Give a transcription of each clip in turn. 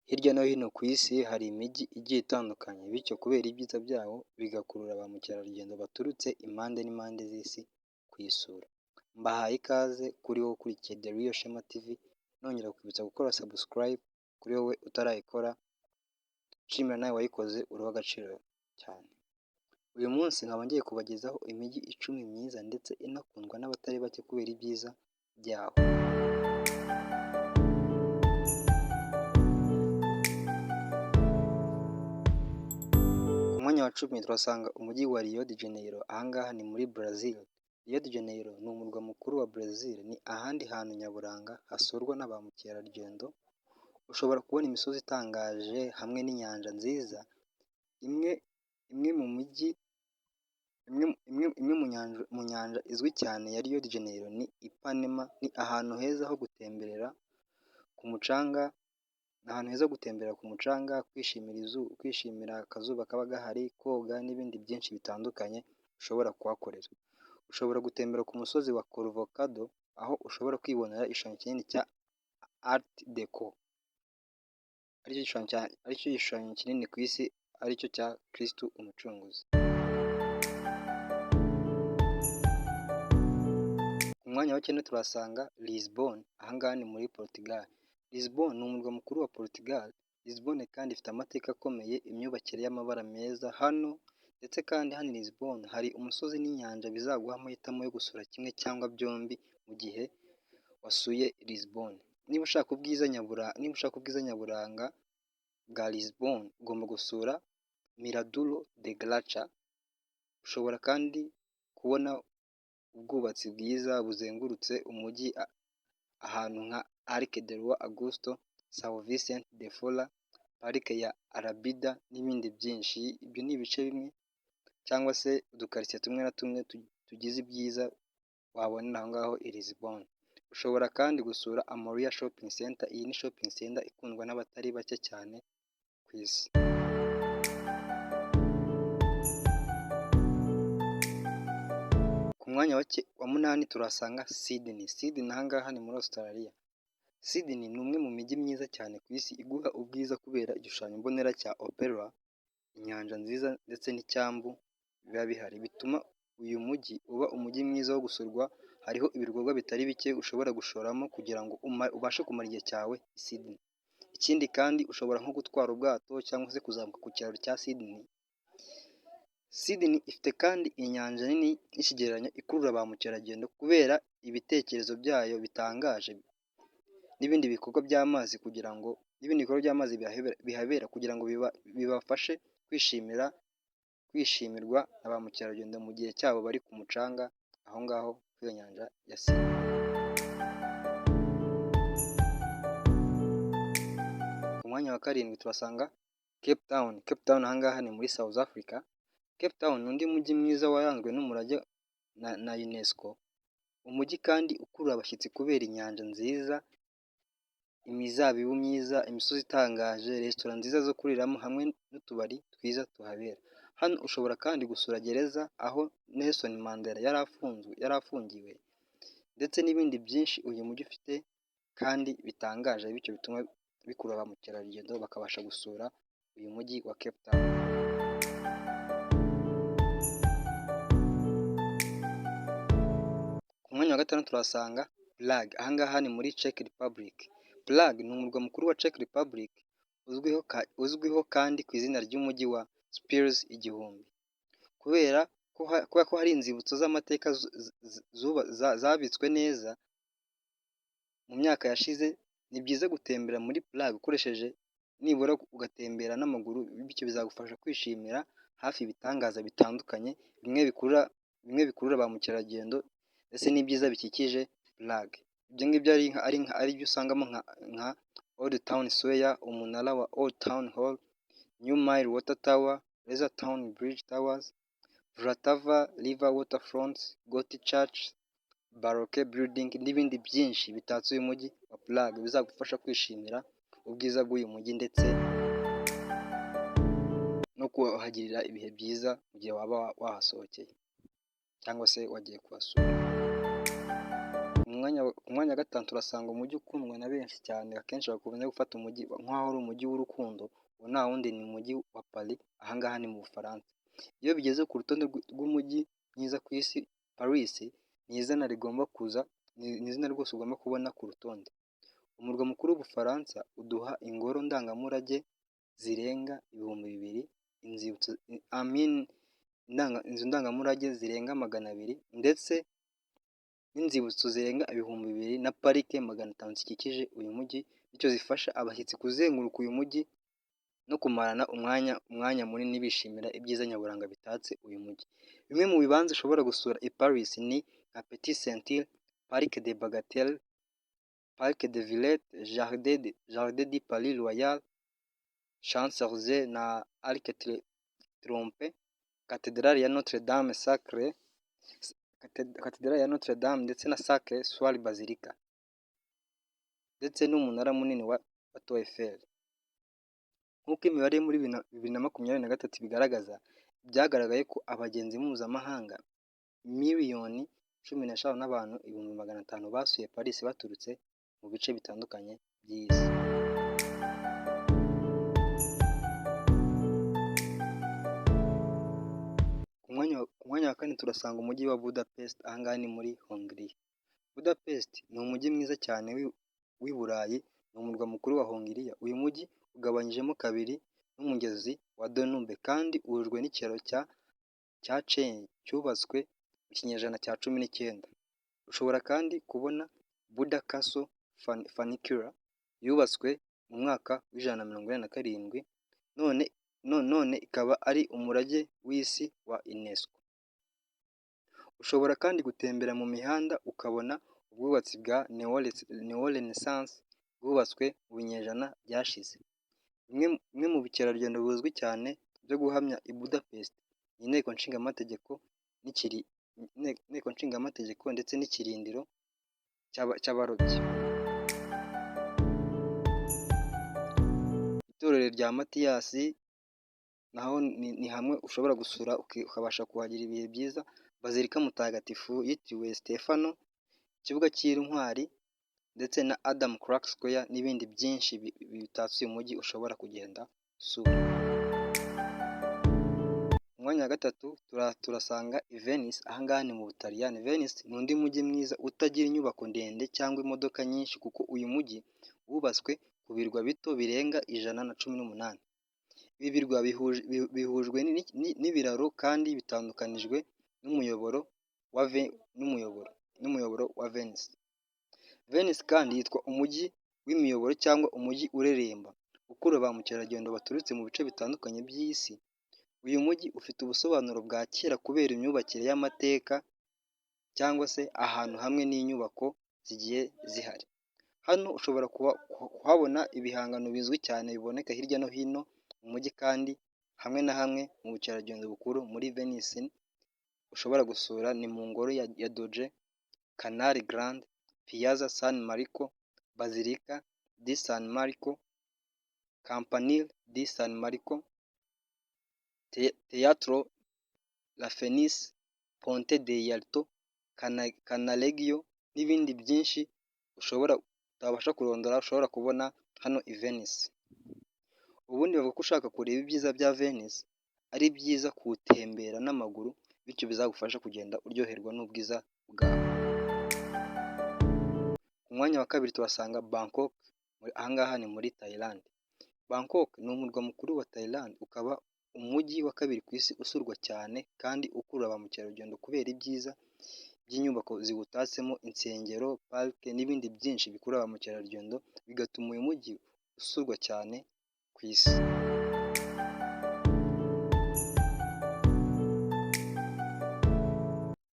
Hirya no hino ku isi hari imijyi igiye itandukanye, bityo kubera ibyiza byawo bigakurura ba mukerarugendo baturutse impande n'impande z'isi kuyisura. Mbahaye ikaze kuri wowe ukurikiye The Real Shema TV, nongera kukwibutsa gukora subscribe kuri wowe utarayikora, nshimira nawe wayikoze uri uw'agaciro cyane. Uyu munsi nkaba ngiye kubagezaho imijyi 10 myiza ndetse inakundwa n'abatari bake kubera ibyiza byaho. Ku mwanya wa 10 turasanga umujyi wa Rio de Janeiro, ahangaha ni muri Brazil. Rio de Janeiro ni umurwa mukuru wa Brazil, ni ahandi hantu nyaburanga hasurwa na ba mukerarugendo. Ushobora kubona imisozi itangaje hamwe n'inyanja nziza. Imwe mu nyanja izwi cyane ya Rio de Janeiro ni Ipanema. Ni ahantu heza ho gutemberera ku mucanga, kwishimira akazuba kaba gahari, koga n'ibindi byinshi bitandukanye ushobora kuhakorera. Ushobora gutembera ku musozi wa Corcovado, aho ushobora kwibonera igishushanyo kinini cya Art Deco, aricyo gishushanyo kinini ku isi, aricyo cya Kristu Umucunguzi. Ku mwanya wa 9 turasanga Lisbon, ahangaha ni muri Portugal. Lisbon ni umurwa mukuru wa Portugal. Lisbon kandi ifite amateka akomeye, imyubakire y'amabara meza hano, ndetse kandi hano i Lisbon hari umusozi n'inyanja bizaguha amahitamo yo gusura kimwe cyangwa byombi mu gihe wasuye Lisbon. Niba ushaka ubwiza nyaburanga bwa Lisbon, ugomba gusura Mirador de Graça. Ushobora kandi kubona ubwubatsi bwiza buzengurutse umujyi, ahantu nka Arco de Rua Augusto, São Vicente de Fora, Parike ya Arabida n'ibindi byinshi. Ibyo ni ibice bimwe cyangwa se udukaritsiye tumwe na tumwe tugize ibyiza wabonera aho ngaho i Lisbon. Ushobora kandi gusura Amoria Shopping Center. Iyi ni shopping center ikundwa n'abatari bake cyane ku isi. Ku mwanya wa 8 turasanga Sydney. Sydney ahangaha ni muri Australia. Sydney ni umwe mu mijyi myiza cyane ku isi, iguha ubwiza kubera igishushanyo mbonera cya opera, inyanja nziza ndetse n'icyambu biba bihari, bituma uyu mujyi uba umujyi mwiza wo gusurwa. Hariho ibikorwa bitari bike ushobora gushoramo kugira ngo ubashe kumara igihe cyawe i Sydney. Ikindi kandi ushobora nko gutwara ubwato cyangwa se kuzamuka ku kiraro cya Sydney. Sydney ifite kandi inyanja nini y'ikigereranyo ikurura ba mukerarugendo kubera ibitekerezo byayo bitangaje n'ibindi bikorwa by'amazi bihabera kugira ngo bibafashe kwishimirwa na ba mukerarugendo mu gihe cyabo bari ku mucanga aho ngaho kuri iyo nyanja ya Sydney. Ku mwanya wa 7 turasanga Cape Town. Cape Town ahangaha ni muri South Africa. Cape Town ni undi mujyi mwiza waranzwe n'umurage na UNESCO. Umujyi kandi ukurura abashyitsi kubera inyanja nziza, imizabibu myiza, imisozi itangaje, resitora nziza zo kuriramo hamwe n'utubari twiza tuhabera. Hano ushobora kandi gusura gereza aho Nelson Mandela yari afungiwe, ndetse n'ibindi byinshi uyu mujyi ufite kandi bitangaje, bityo bituma bikurura ba mukerarugendo bakabasha gusura uyu mujyi wa Cape Town. Ku mwanya wa 5 turasanga Prague. Ahangaha ni muri Czech Republic. Prague ni umurwa mukuru wa Czech Republic, uzwiho kandi ku izina ry'umujyi wa Spirits igihumbi, kubera ko hari inzibutso z'amateka zabitswe neza mu myaka yashize. Ni byiza gutembera muri Prague ukoresheje nibura ugatembera n'amaguru, bityo bizagufasha kwishimira hafi ibitangaza bitandukanye, bimwe bikurura ba mukerarugendo ndetse n'ibyiza bikikije Prague. Ibyo ngibyo ari byo usangamo nka Old Town Square, umunara wa Old Town Hall, New Mile Water Tower, Leisure Town Bridge Towers, Vltava River Waterfront, Gothi Church, Baroque Building n'ibindi byinshi bitatse uyu mujyi wa Prague, bizagufasha kwishimira ubwiza bw'uyu mujyi ndetse no kuhagirira ibihe byiza mu gihe waba wahasohokeye cyangwa se wagiye kuhasura. Ku ku mwanya wa gatanu turasanga umujyi ukundwa na benshi cyane, akenshi bakunze gufata umujyi nk'aho ari umujyi w'urukundo, uwo nta wundi ni umujyi wa Paris, aha ngaha ni mu Bufaransa. Iyo bigeze ku rutonde rw'umujyi mwiza ku isi, Paris ni izina rigomba kuza, ni izina rwose ugomba kubona ku rutonde. Umurwa mukuru w'Ubufaransa uduha ingoro ndangamurage zirenga 2000, inzu ndangamurage zirenga 200 ndetse n'inzibutso zirenga 2000 na parike 500 zikikije uyu mujyi, bityo zifasha abashyitsi kuzenguruka uyu mujyi no kumarana umwanya munini bishimira ibyiza nyaburanga bitatse uyu mujyi. Bimwe mu bibanza ushobora gusura i Paris ni nka Petit Centre, Parc des Bagatelles, Parc des Villettes, Jardin du Palais Royal, Champs-Élysées na Arc de Triomphe, Cathedrale ya Notre Dame Sacrée, Cathedrale ya Notre Dame ndetse na Sacré Soir Basilica, ndetse n'umunara munini wa Tour Eiffel. Nk'uko imibare yo muri 2023 bigaragaza, byagaragaye ko abagenzi mpuzamahanga miliyoni 15 n'abantu 500,000 basuye Paris baturutse mu bice bitandukanye by'isi. Ku mwanya wa kane turasanga umujyi wa Budapest, aha ngaha ni muri Hongiriya. Budapest ni umujyi mwiza cyane w'i Burayi, ni umurwa mukuru wa Hongiriya. Uyu mujyi ugabanyijemo kabiri n'umugezi wa Danube kandi uhujwe n'ikiraro cya Cheni cyubatswe mu kinyejana cya 19. Ushobora kandi kubona Buda Castle Funicular yubatswe mu mwaka w'147, none ikaba ari umurage w'isi wa UNESCO. Ushobora kandi gutembera mu mihanda ukabona ubwubatsi bwa Neo-Renaissance bwubatswe mu binyejana byashize. Bimwe mu bukerarugendo buzwi cyane byo guhamya i Budapest ni inteko nshingamategeko ndetse n'ikirindiro cy'abarobyi. Itorero rya Matiyasi naho ni hamwe ushobora gusura ukabasha kuhagira ibihe byiza. Bazilika Mutagatifu yitiriwe Stefano, ikibuga cy'intwari ndetse na Adam Clark Square n'ibindi byinshi bitatse uyu mujyi ushobora kugenda usura. Ku mwanya wa gatatu turasanga Venice, aha ngaha ni mu Butaliyani. Venice ni undi mujyi mwiza utagira inyubako ndende cyangwa imodoka nyinshi, kuko uyu mujyi wubatswe ku birwa bito birenga 118. Ibi birwa bihujwe n'ibiraro kandi bitandukanijwe n'umuyoboro wa Venice. Venice kandi yitwa umujyi w'imiyoboro cyangwa umujyi ureremba, ukurura ba mukerarugendo baturutse mu bice bitandukanye by'isi. Uyu mujyi ufite ubusobanuro bwa kera kubera imyubakire y'amateka cyangwa se ahantu hamwe n'inyubako zigiye zihari. Hano ushobora kuhabona ibihangano bizwi cyane biboneka hirya no hino mu mujyi, kandi hamwe na hamwe mu bukerarugendo bukuru muri Venice ushobora gusura ni mu ngoro ya Doge, Canale Grande, Piazza San Marco, Basilica di San Marco, Campanile di San Marco, Teatro La Fenice, Ponte dell'Alto Canaleggio n'ibindi byinshi utabasha kurondora ushobora kubona hano i Venice. Ubundi bavuga ko ushaka kureba ibyiza bya Venice ari byiza kuwutembera n'amaguru, bityo bizagufasha kugenda uryoherwa n'ubwiza bwaho. Ku mwanya wa kabiri tuhasanga Bangkok, aha ngaha ni muri Thailand. Bangkok ni umurwa mukuru wa Thailand, ukaba umujyi wa kabiri ku isi usurwa cyane kandi ukurura ba mukerarugendo kubera ibyiza by'inyubako ziwutatsemo, insengero, parike n'ibindi byinshi bikurura ba mukerarugendo, bigatuma uyu mujyi usurwa cyane ku isi.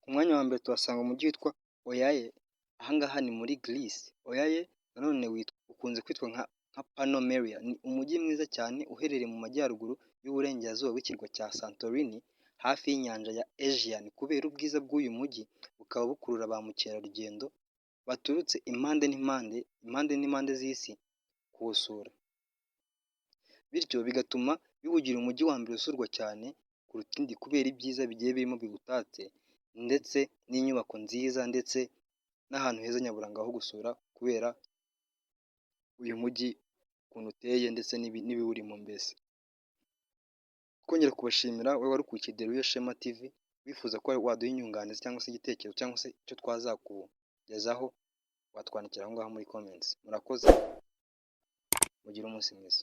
Ku mwanya wa mbere tuhasanga umujyi witwa Oahe, aha ngaha ni muri Greece. Oahe nanone ukunze kwitwa nka Panomeria, ni umujyi mwiza cyane uherereye mu majyaruguru y'uburengerazuba bw'ikirwa cya Santorini hafi y'inyanja ya Aegean. Kubera ubwiza bw'uyu mujyi bukaba bukurura ba mukerarugendo baturutse impande n'impande z'isi kuwusura, bityo bigatuma biwugira umujyi wa mbere usurwa cyane kuruta indi kubera ibyiza bigiye birimo biwutatse ndetse n'inyubako nziza ndetse n'ahantu heza nyaburanga ho gusura kubera uyu mujyi ukuntu uteye ndetse n'ibiwurimo mbese. Twongera kubashimira wowe wari ukurikiye The Real Shema TV, wifuza ko waduha inyunganizi cyangwa se igitekerezo cyangwa se icyo twazakugezaho, watwandikira aho ngaho muri comments. Murakoze, mugire umunsi mwiza.